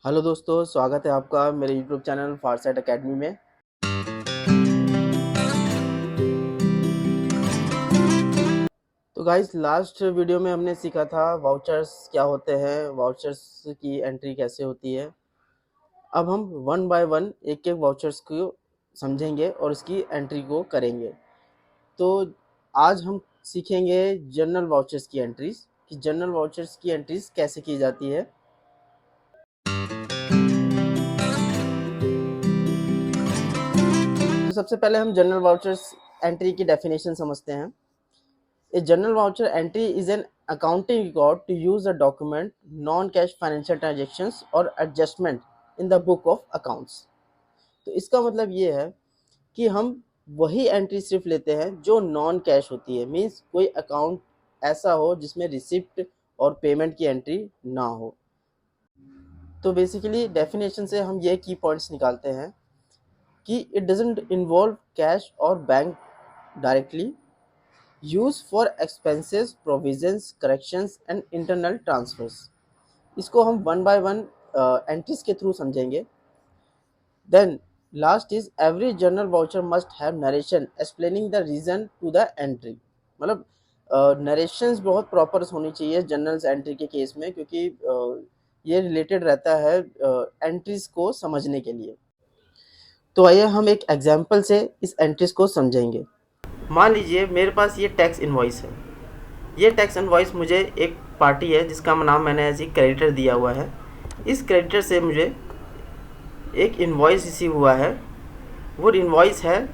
Hello दोस्तों, स्वागत है आपका मेरे यूट्यूब चैनल फारसाइट एकेडमी में। तो गाइस, लास्ट वीडियो में हमने सीखा था वाउचर्स क्या होते हैं, वाउचर्स की एंट्री कैसे होती है। अब हम वन बाय वन एक एक वाउचर्स को समझेंगे और इसकी एंट्री को करेंगे। तो आज हम सीखेंगे जनरल वाउचर्स की एंट्रीज, कि जनरल वाउचर्स की एंट्रीज कैसे की जाती है। तो सबसे पहले हम जनरल वाउचर्स एंट्री की डेफिनेशन समझते हैं। A general voucher entry is an accounting record to use a document non-cash financial transactions or adjustment in the book of accounts। तो इसका मतलब ये है कि हम वही एंट्री सिर्फ लेते हैं जो नॉन कैश होती है, मीन्स कोई अकाउंट ऐसा हो जिसमें रिसिप्ट और पेमेंट की एंट्री ना हो। तो बेसिकली डेफिनेशन से हम ये की पॉइंट्स निकालते हैं कि इट डजंट इन्वॉल्व कैश और bank directly, use for expenses, provisions, corrections and internal transfers. इसको हम वन बाय वन एंट्रीज के थ्रू समझेंगे। Then last is every journal voucher must have narration explaining the reason to the entry. मतलब narrations बहुत proper होनी चाहिए journals entry के case में, क्योंकि ये रिलेटेड रहता है एंट्रीज को समझने के लिए। तो आइए हम एक एग्जाम्पल से इस एंट्रीज को समझेंगे। मान लीजिए मेरे पास ये टैक्स इनवॉइस है। ये टैक्स इनवॉइस मुझे एक पार्टी है जिसका नाम मैंने एज ए क्रेडिटर दिया हुआ है। इस क्रेडिटर से मुझे एक इनवॉइस रिसीव हुआ है। वो इनवॉइस है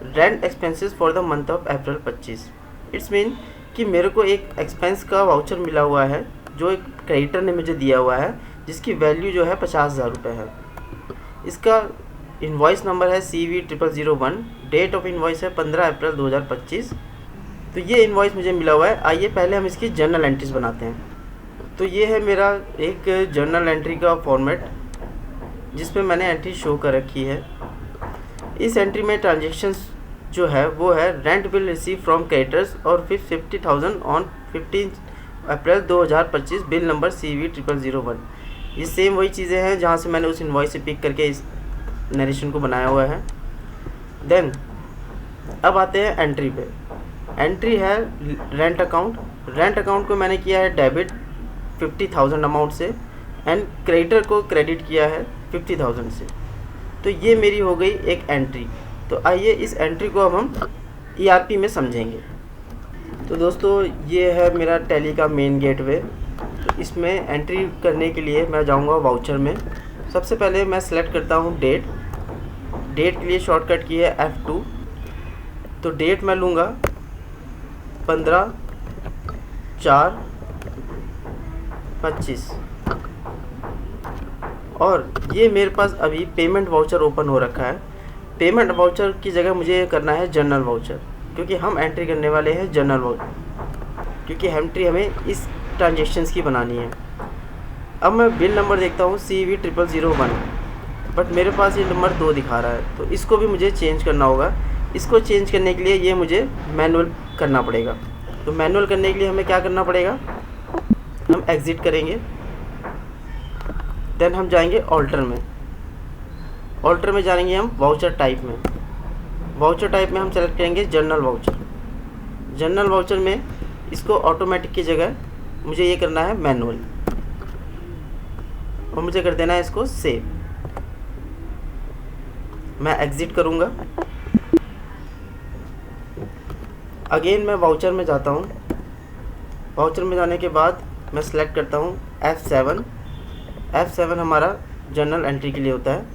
rent expenses for the month of April 25। It's mean कि मेरे को एक एक्सपेंस का वाउचर मिला हुआ है जो एक क्रेडिटर ने मुझे दिया हुआ है, जिसकी वैल्यू जो है 50,000 रुपये है। इसका इनवॉइस नंबर है CV0001। डेट ऑफ इनवॉइस है 15 अप्रैल 2025। तो ये इनवॉइस मुझे मिला हुआ है। आइए पहले हम इसकी जर्नल एंट्रीज बनाते हैं। तो ये है मेरा एक जर्नल एंट्री का फॉर्मेट जिसमें मैंने एंट्री शो कर रखी है। इस एंट्री में ट्रांजेक्शन्स जो है वो है rent bill receive from creditors और 50,000 on 15 April 2025, bill number CV0001। ये सेम वही चीज़ें हैं जहाँ से मैंने उस इनवॉइस से पिक करके इस नरेशन को बनाया हुआ है। देन अब आते हैं एंट्री पे। एंट्री है रेंट अकाउंट। रेंट अकाउंट को मैंने किया है डेबिट 50,000 अमाउंट से एंड क्रेडिटर को क्रेडिट किया है 50,000 से। तो ये मेरी हो गई एक एंट्री। तो आइए इस एंट्री को अब हम ERP में समझेंगे। तो दोस्तों, ये है मेरा टैली का मेन गेटवे। तो इसमें एंट्री करने के लिए मैं जाऊंगा वाउचर में। सबसे पहले मैं सेलेक्ट करता हूँ डेट। डेट के लिए शॉर्टकट की है F2। तो डेट मैं लूँगा 15/4/25 और ये मेरे पास अभी पेमेंट वाउचर ओपन हो रखा है। पेमेंट वाउचर की जगह मुझे करना है जनरल वाउचर, क्योंकि हम एंट्री करने वाले हैं जनरल वाउचर, क्योंकि एंट्री हमें इस ट्रांजेक्शन्स की बनानी है। अब मैं बिल नंबर देखता हूँ CV0001, बट मेरे पास ये नंबर 2 दिखा रहा है। तो इसको भी मुझे चेंज करना होगा। इसको चेंज करने के लिए ये मुझे मैनुअल करना पड़ेगा। तो मैनुअल करने के लिए हमें क्या करना पड़ेगा, हम एग्ज़िट करेंगे। देन हम जाएंगे ऑल्टर में। ऑल्टर में जाएंगे हम वाउचर टाइप में। वाउचर टाइप में हम सेलेक्ट करेंगे जनरल वाउचर। जनरल वाउचर में इसको ऑटोमेटिक की जगह मुझे ये करना है मैनुअल, और मुझे कर देना है इसको सेव। मैं एग्ज़िट करूँगा। अगेन मैं वाउचर में जाता हूँ। वाउचर में जाने के बाद मैं सेलेक्ट करता हूँ F7। F7 हमारा जनरल एंट्री के लिए होता है।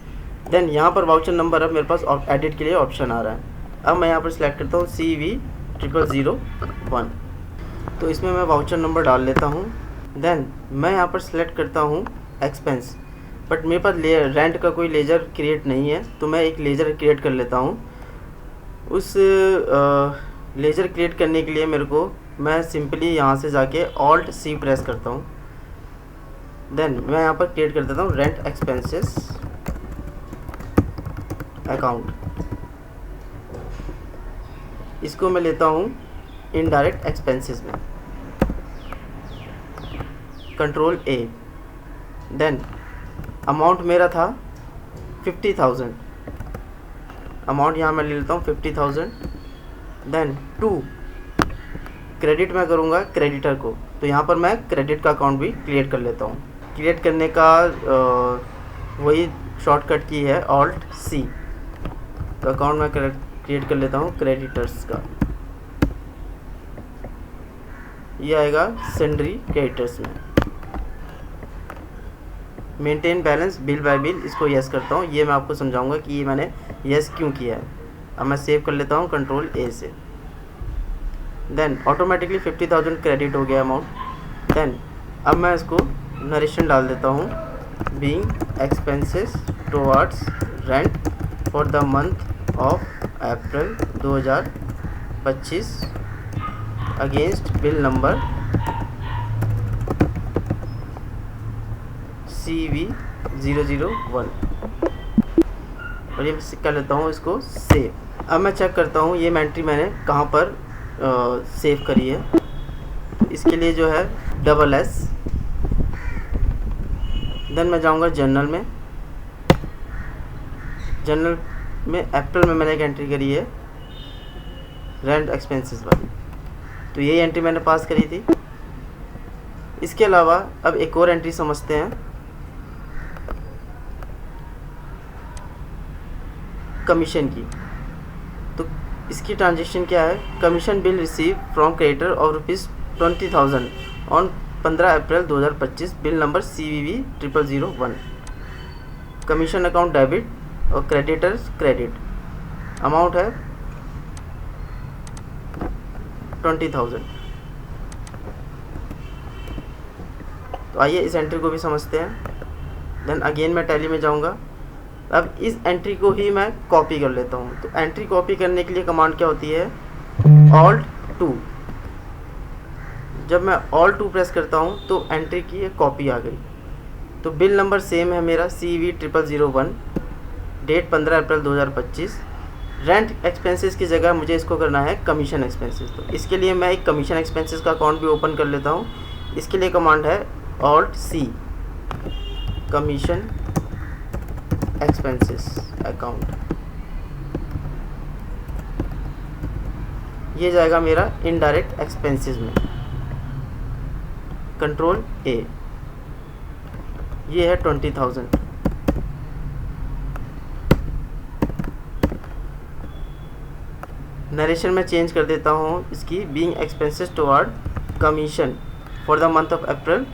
देन यहाँ पर वाउचर नंबर अब मेरे पास एडिट के लिए ऑप्शन आ रहा है। अब मैं यहाँ पर सिलेक्ट करता हूँ CV0001। तो इसमें मैं वाउचर नंबर डाल लेता हूँ। देन मैं यहाँ पर सिलेक्ट करता हूँ एक्सपेंस, बट मेरे पास रेंट का कोई लेजर क्रिएट नहीं है, तो मैं एक लेजर क्रिएट कर लेता हूँ। उस लेजर क्रिएट करने के लिए मैं सिंपली यहाँ से जाके Alt+C प्रेस करता हूँ। देन मैं यहाँ पर क्रिएट कर देता हूँ रेंट एक्सपेंसेस अकाउंट। इसको मैं लेता हूँ इनडायरेक्ट एक्सपेंसेस में, Ctrl+A। देन अमाउंट मेरा था 50,000, अमाउंट यहाँ मैं ले लेता हूँ 50,000। देन टू क्रेडिट मैं करूँगा क्रेडिटर को, तो यहाँ पर मैं क्रेडिट का अकाउंट भी क्रिएट कर लेता हूँ। क्रिएट करने का वही शॉर्टकट की है ऑल्ट सी। तो अकाउंट मैं क्रिएट कर लेता हूँ क्रेडिटर्स का, ये आएगा सेंड्री क्रेडिटर्स में। Maintain balance bill bye bill, इसको यस करता हूँ। ये मैं आपको समझाऊंगा कि ये मैंने यस क्यों किया है। अब मैं सेव कर लेता हूँ कंट्रोल ए से। देन ऑटोमेटिकली 50,000 क्रेडिट हो गया अमाउंट। देन अब मैं इसको नरेशन डाल देता हूँ, being expenses towards rent for the month of April 2025 against bill number CV001, और ये कर लेता हूँ इसको सेव। अब मैं चेक करता हूँ ये एंट्री मैंने कहाँ पर सेव करी है। तो इसके लिए जो है डबल एस, देन मैं जाऊँगा जर्नल में। जर्नल में अप्रैल में मैंने एक एंट्री करी है रेंट एक्सपेंसेस वाली, तो यही एंट्री मैंने पास करी थी। इसके अलावा अब एक और एंट्री समझते हैं, कमीशन की। तो इसकी ट्रांजेक्शन क्या है, commission bill receive from creditor of ₹20,000 on 15 April 2025 bill number CVV001। Commission account debit और क्रेडिटर्स क्रेडिट, अमाउंट है 20,000। तो आइए इस एंट्री को भी समझते हैं। देन अगेन मैं टैली में जाऊंगा। अब इस एंट्री को ही मैं कॉपी कर लेता हूँ। तो एंट्री कॉपी करने के लिए कमांड क्या होती है, ऑल्ट 2। जब मैं ऑल्ट 2 प्रेस करता हूँ तो एंट्री की एक कॉपी आ गई। तो बिल नंबर सेम है मेरा CV001, date 15 April 2025। Rent expenses की जगह मुझे इसको करना है कमीशन एक्सपेंसेस। तो इसके लिए मैं एक कमीशन एक्सपेंसेस का अकाउंट भी ओपन कर लेता हूँ। इसके लिए कमांड है alt C, commission expenses account. ये जाएगा मेरा इनडायरेक्ट एक्सपेंसेस में, कंट्रोल ए। ये है 20,000। नरेशन में चेंज कर देता हूँ इसकी, being expenses toward commission for the month of April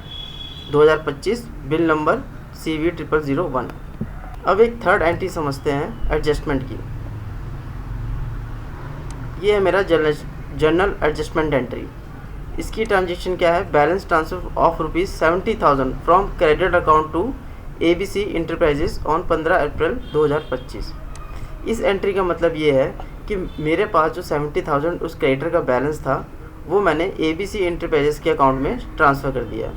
2025 bill number CV001। अब एक थर्ड एंट्री समझते हैं एडजस्टमेंट की। ये है मेरा जर्नल एडजस्टमेंट एंट्री। इसकी ट्रांजेक्शन क्या है, balance transfer of ₹70,000 from credit account to ABC enterprises on 15 April 2025। इस एंट्री का मतलब ये है कि मेरे पास जो 70,000 उस क्रेडिटर का बैलेंस था वो मैंने ABC इंटरप्राइजेस के अकाउंट में ट्रांसफ़र कर दिया।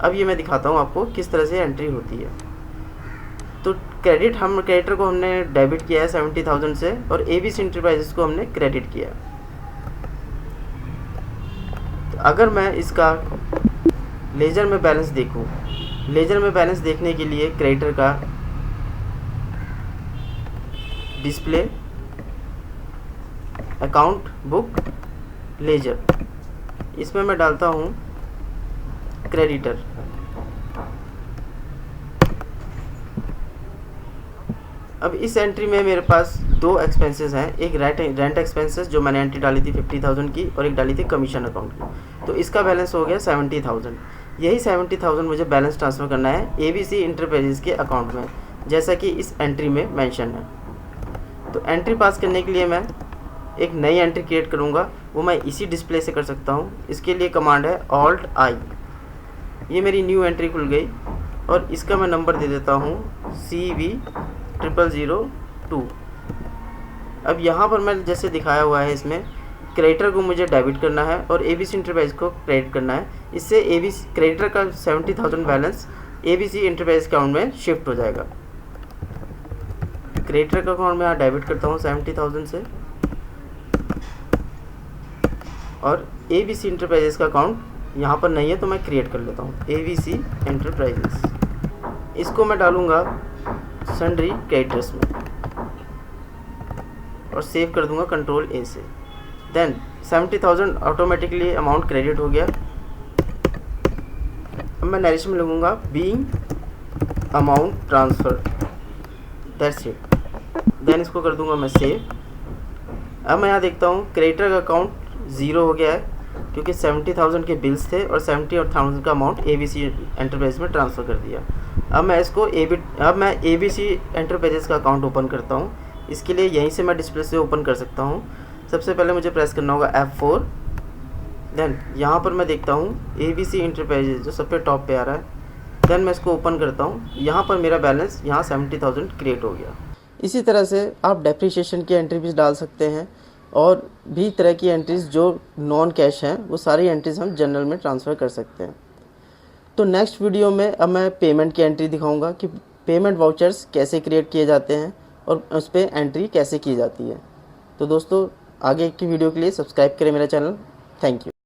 अब ये मैं दिखाता हूँ आपको किस तरह से एंट्री होती है। तो क्रेडिटर को हमने डेबिट किया है 70,000 से, और ABC इंटरप्राइजेस को हमने क्रेडिट किया। तो अगर मैं इसका लेजर में बैलेंस देखूं, लेजर में बैलेंस देखने के लिए क्रेडिटर का डिस्प्ले, अकाउंट बुक, लेजर, इसमें मैं डालता हूं क्रेडिटर। अब इस एंट्री में मेरे पास दो एक्सपेंसेस हैं, एक रेंट एक्सपेंसेस जो मैंने एंट्री डाली थी 50,000 की, और एक डाली थी कमीशन अकाउंट की। तो इसका बैलेंस हो गया 70,000। यही 70,000 मुझे बैलेंस ट्रांसफ़र करना है ABC इंटरप्राइजेस के अकाउंट में, जैसा कि इस एंट्री में मेंशन है। तो एंट्री पास करने के लिए मैं एक नई एंट्री क्रिएट करूँगा, वो मैं इसी डिस्प्ले से कर सकता हूँ। इसके लिए कमांड है ऑल्ट I। ये मेरी न्यू एंट्री खुल गई, और इसका मैं नंबर दे देता हूँ CV002। अब यहाँ पर मैं जैसे दिखाया हुआ है, इसमें क्रेडिटर को मुझे डेबिट करना है और ABC इंटरप्राइज को क्रेडिट करना है। इससे ABC क्रेडिटर का 70,000 बैलेंस ABC इंटरप्राइज अकाउंट में शिफ्ट हो जाएगा। क्रेडिटर का अकाउंट में यहाँ डेबिट करता हूँ 70,000 से, और ABC इंटरप्राइजेस का अकाउंट यहाँ पर नहीं है तो मैं क्रिएट कर लेता हूँ ABC इंटरप्राइजेस। इसको मैं डालूँगा सन्ड्री क्रेडिटर्स में और सेव कर दूंगा कंट्रोल ए से। देन 70,000 ऑटोमेटिकली अमाउंट क्रेडिट हो गया। अब मैं नरेशन में लगूंगा being amount transfer, that's it. Then इसको कर दूंगा मैं सेव। अब मैं यहाँ देखता हूँ क्रेडिटर का अकाउंट 0 हो गया है क्योंकि 70,000 के बिल्स थे और 70,000 का अमाउंट ABC एंटरप्राइज में ट्रांसफ़र कर दिया। अब मैं ABC एंटरप्राइजेस का अकाउंट ओपन करता हूँ। इसके लिए यहीं से मैं डिस्प्ले से ओपन कर सकता हूँ। सबसे पहले मुझे प्रेस करना होगा F4। देन यहाँ पर मैं देखता हूँ ABC एंटरप्राइजेस जो सब पे टॉप पे आ रहा है। देन मैं इसको ओपन करता हूँ। यहाँ पर मेरा बैलेंस यहाँ 70,000 क्रिएट हो गया। इसी तरह से आप डेप्रिसिएशन की एंट्री भी डाल सकते हैं और भी तरह की एंट्रीज जो नॉन कैश हैं वो सारी एंट्रीज हम जनरल में ट्रांसफ़र कर सकते हैं। तो नेक्स्ट वीडियो में अब मैं पेमेंट की एंट्री दिखाऊंगा कि पेमेंट वाउचर्स कैसे क्रिएट किए जाते हैं और उस पर एंट्री कैसे की जाती है। तो दोस्तों आगे की वीडियो के लिए सब्सक्राइब करें मेरा चैनल। Thank you.